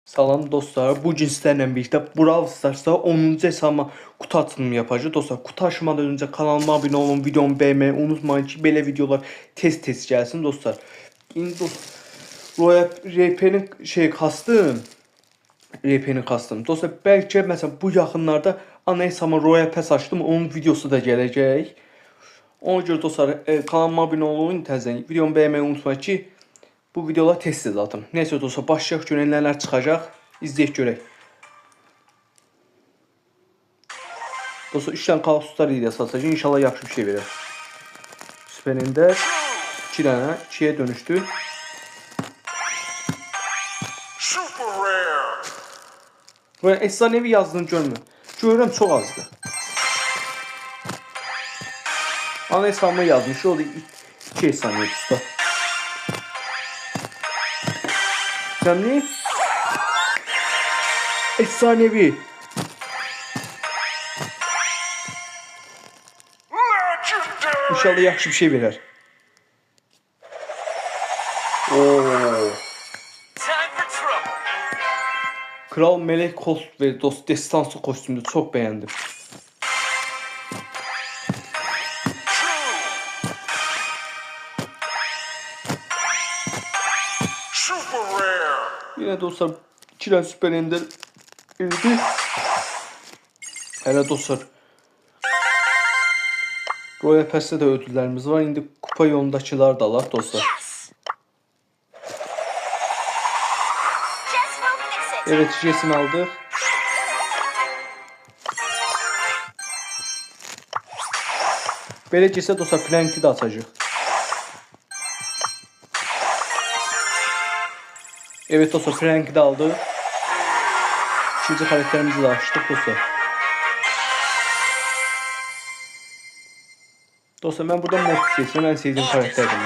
Salam dostlar, bu cinslerle birlikte Brawl Stars'ta 10. hesabıma kutu açılımı yapacağız. Dostlar, kutu açmadan önce kanalıma abone olun, videomu beğenmeyi unutmayın ki böyle videolar tez gelsin dostlar. İndi Royal RP'ni kastım. Dostlar, belki mesela bu yaxınlarda ana hesabıma Royal Pass açtım, onun videosu da gələcək. Ona göre dostlar, kanalıma abone olun, təzədən videomu beğenmeyi unutmayın ki bu videolar tez atım. Neyse dostlar, başlayaq görək nələr çıxacaq. İzləyək görək. Dostlar, 3 tane kaoslar ilə satacaq. İnşallah yaxşı bir şey verir. Süper Ender 2 tane 2'ye dönüştü. Böyle efsanevi yazdığını görmüyor. Görürüm çok azdı. Ana hesabıma yazmış. O da 2 efsanevi usta. Sen ne? Efsanevi. İnşallah yaxşı bir şey verir. Oo. Kral Melek Colt ve dost destansı kostümünü çok beğendim. Yine dostlar 2 tane Süper Ender ildi. Hele dostlar, Royal Pass'te de ödüllerimiz var. Şimdi kupa yolundakiler de var dostlar. Evet, Jesse'ni aldık. Böylece dostlar Frank'i de atacak. Evet dostlar, Frank'i de aldı. İkinci karakterimizi de açtık dostlar. Dostlar, ben buradan Mortis seçeceğim. En sevdiğim karakterdim.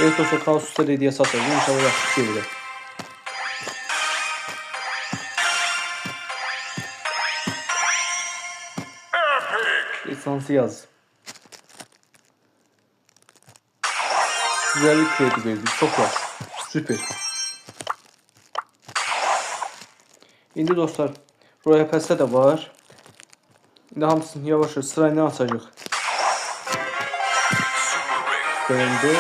Evet dostlar, Kaosus'ta hediye satacağız. İnşallah yaxşı bir şey verir. Lisansı yaz. Güzel bir kredi verdi. Çok var. Süper. Şimdi dostlar, Royal Pass'te de var. Şimdi hamısını yavaş sırayla açacak. Beğendi.